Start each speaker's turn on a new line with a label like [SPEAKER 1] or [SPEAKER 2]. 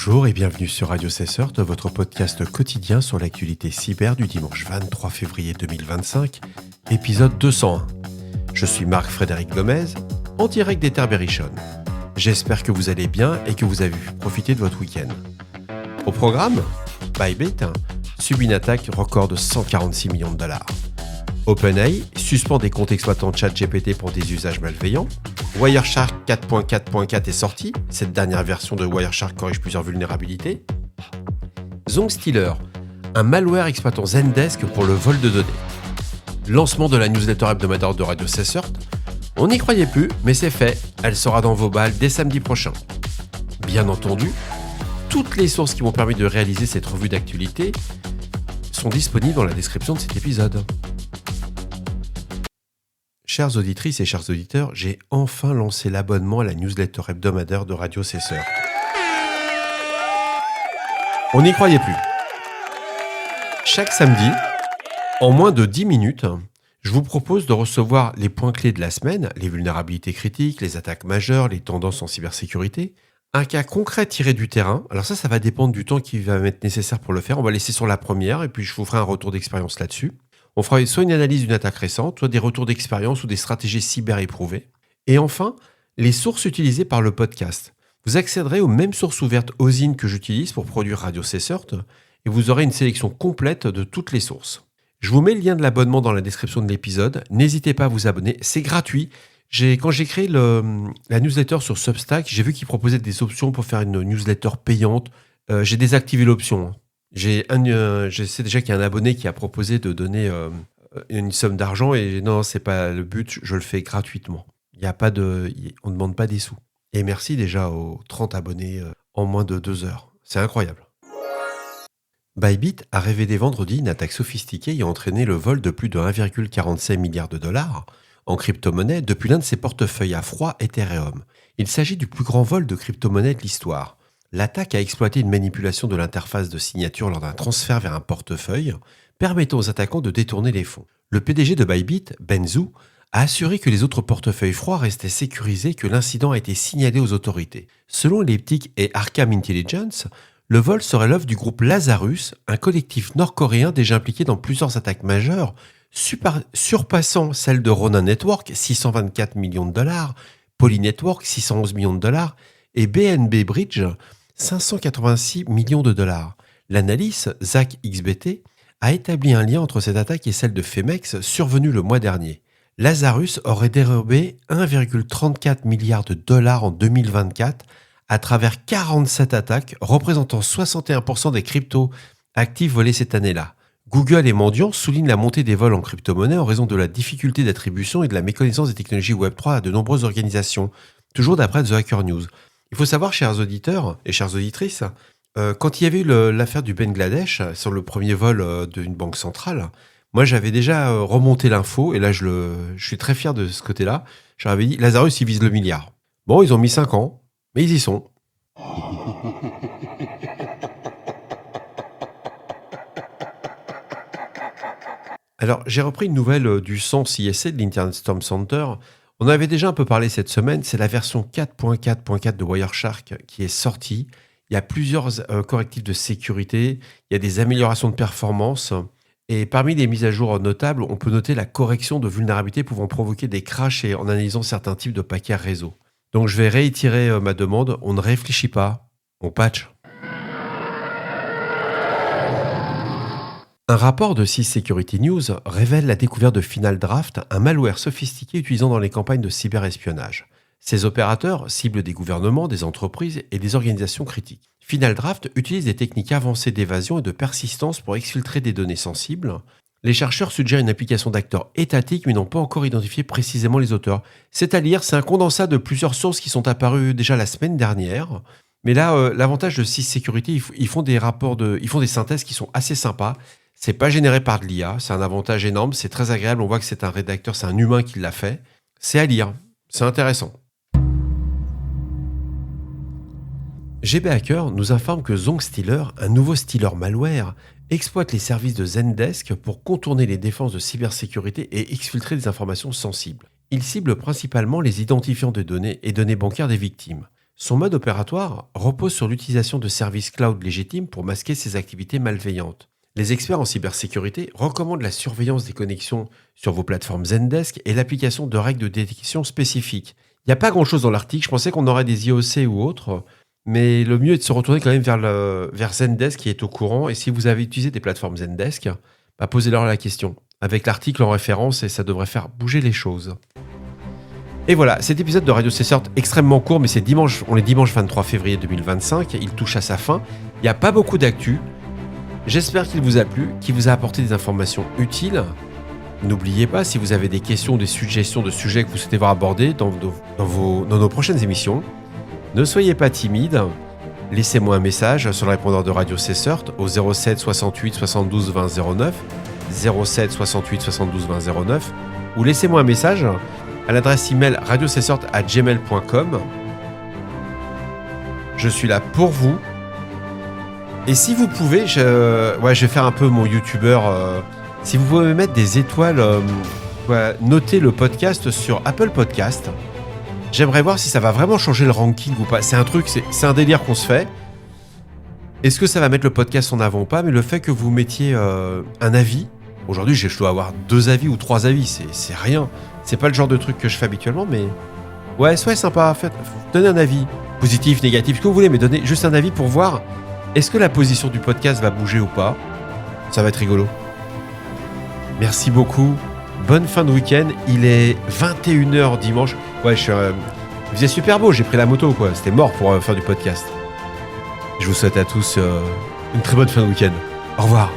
[SPEAKER 1] Bonjour et bienvenue sur Radio Cesseur, votre podcast quotidien sur l'actualité cyber du dimanche 23 février 2025, épisode 201. Je suis Marc-Frédéric Gomez, en direct des Terres Berrichonnes. J'espère que vous allez bien et que vous avez pu profiter de votre week-end. Au programme, Bybit subit une attaque record de 146 millions de dollars. OpenAI suspend des comptes exploitant ChatGPT pour des usages malveillants. Wireshark 4.4.4 est sorti. Cette dernière version de Wireshark corrige plusieurs vulnérabilités. Zongstealer, un malware exploitant Zendesk pour le vol de données. Lancement de la newsletter hebdomadaire de Radio Cesseur. On n'y croyait plus, mais c'est fait. Elle sera dans vos balles dès samedi prochain. Bien entendu, toutes les sources qui m'ont permis de réaliser cette revue d'actualité sont disponibles dans la description de cet épisode. Chères auditrices et chers auditeurs, j'ai enfin lancé l'abonnement à la newsletter hebdomadaire de Radio Cesseur. On n'y croyait plus. Chaque samedi, en moins de 10 minutes, je vous propose de recevoir les points clés de la semaine, les vulnérabilités critiques, les attaques majeures, les tendances en cybersécurité, un cas concret tiré du terrain. Alors ça va dépendre du temps qui va m'être nécessaire pour le faire. On va laisser sur la première et puis je vous ferai un retour d'expérience là-dessus. On fera soit une analyse d'une attaque récente, soit des retours d'expérience ou des stratégies cyber éprouvées. Et enfin, les sources utilisées par le podcast. Vous accéderez aux mêmes sources ouvertes OSINT que j'utilise pour produire Radio Cesseur et vous aurez une sélection complète de toutes les sources. Je vous mets le lien de l'abonnement dans la description de l'épisode. N'hésitez pas à vous abonner, c'est gratuit. Quand j'ai créé la newsletter sur Substack, j'ai vu qu'ils proposaient des options pour faire une newsletter payante. J'ai désactivé l'option. Je sais déjà qu'il y a un abonné qui a proposé de donner une somme d'argent et non, c'est pas le but, je le fais gratuitement. On ne demande pas des sous. Et merci déjà aux 30 abonnés en moins de 2 heures. C'est incroyable. Bybit a révélé vendredi une attaque sophistiquée ayant entraîné le vol de plus de 1,47 milliard de dollars en crypto-monnaie depuis l'un de ses portefeuilles à froid Ethereum. Il s'agit du plus grand vol de crypto-monnaie de l'histoire. L'attaque a exploité une manipulation de l'interface de signature lors d'un transfert vers un portefeuille, permettant aux attaquants de détourner les fonds. Le PDG de Bybit, Ben Zhu, a assuré que les autres portefeuilles froids restaient sécurisés et que l'incident a été signalé aux autorités. Selon Elliptic et Arkham Intelligence, le vol serait l'œuvre du groupe Lazarus, un collectif nord-coréen déjà impliqué dans plusieurs attaques majeures, surpassant celle de Ronin Network, 624 millions de dollars, Poly Network, 611 millions de dollars, et BNB Bridge, 586 millions de dollars. L'analyste Zach XBT a établi un lien entre cette attaque et celle de Femex survenue le mois dernier. Lazarus aurait dérobé 1,34 milliard de dollars en 2024 à travers 47 attaques représentant 61% des cryptos actifs volés cette année-là. Google et Mendiant soulignent la montée des vols en crypto-monnaie en raison de la difficulté d'attribution et de la méconnaissance des technologies Web3 à de nombreuses organisations, toujours d'après The Hacker News. Il faut savoir, chers auditeurs et chères auditrices, quand il y avait eu l'affaire du Bangladesh sur le premier vol d'une banque centrale, moi j'avais déjà remonté l'info et là je suis très fier de ce côté-là. J'avais dit, Lazarus, ils visent le milliard. Bon, ils ont mis 5 ans, mais ils y sont. Alors, j'ai repris une nouvelle du SANS ISC de l'Internet Storm Center. On en avait déjà un peu parlé cette semaine, c'est la version 4.4.4 de Wireshark qui est sortie. Il y a plusieurs correctifs de sécurité, il y a des améliorations de performance. Et parmi les mises à jour notables, on peut noter la correction de vulnérabilités pouvant provoquer des crashs et en analysant certains types de paquets réseau. Donc je vais réitérer ma demande, on ne réfléchit pas, on patch. Un rapport de CIS Security News révèle la découverte de Final Draft, un malware sophistiqué utilisant dans les campagnes de cyberespionnage. Ces opérateurs ciblent des gouvernements, des entreprises et des organisations critiques. Final Draft utilise des techniques avancées d'évasion et de persistance pour exfiltrer des données sensibles. Les chercheurs suggèrent une application d'acteurs étatiques mais n'ont pas encore identifié précisément les auteurs. C'est-à-dire, c'est un condensat de plusieurs sources qui sont apparues déjà la semaine dernière. Mais là, l'avantage de CIS Security, ils font des synthèses qui sont assez sympas. C'est pas généré par de l'IA, c'est un avantage énorme, c'est très agréable, on voit que c'est un rédacteur, c'est un humain qui l'a fait. C'est à lire, c'est intéressant. GB Hacker nous informe que Zongstealer, un nouveau stealer malware, exploite les services de Zendesk pour contourner les défenses de cybersécurité et exfiltrer des informations sensibles. Il cible principalement les identifiants de données et données bancaires des victimes. Son mode opératoire repose sur l'utilisation de services cloud légitimes pour masquer ses activités malveillantes. Les experts en cybersécurité recommandent la surveillance des connexions sur vos plateformes Zendesk et l'application de règles de détection spécifiques. Il n'y a pas grand-chose dans l'article, je pensais qu'on aurait des IOC ou autres, mais le mieux est de se retourner quand même vers Zendesk qui est au courant. Et si vous avez utilisé des plateformes Zendesk, posez-leur la question. Avec l'article en référence, et ça devrait faire bouger les choses. Et voilà, cet épisode de Radio CSort extrêmement court, mais on est dimanche 23 février 2025, il touche à sa fin. Il n'y a pas beaucoup d'actu. J'espère qu'il vous a plu, qu'il vous a apporté des informations utiles. N'oubliez pas, si vous avez des questions ou des suggestions de sujets que vous souhaitez voir abordés dans nos prochaines émissions, ne soyez pas timide. Laissez-moi un message sur le répondeur de Radio CSort au 07 68 72 20 09, 07 68 72 20 09, ou laissez-moi un message à l'adresse email radiocessort@gmail.com. Je suis là pour vous. Et si vous pouvez, je vais faire un peu mon youtubeur. Si vous pouvez me mettre des étoiles, notez le podcast sur Apple Podcast. J'aimerais voir si ça va vraiment changer le ranking ou pas. C'est un délire qu'on se fait. Est-ce que ça va mettre le podcast en avant ou pas? Mais le fait que vous mettiez un avis, aujourd'hui je dois avoir 2 avis ou 3 avis, c'est rien. C'est pas le genre de truc que je fais habituellement, mais ouais, soyez sympa. Donnez un avis, positif, négatif, ce que vous voulez, mais donnez juste un avis pour voir est-ce que la position du podcast va bouger ou pas. Ça va être rigolo. Merci beaucoup. Bonne fin de week-end. Il est 21h dimanche. Ouais, il faisait super beau. J'ai pris la moto, quoi. C'était mort pour faire du podcast. Je vous souhaite à tous une très bonne fin de week-end. Au revoir.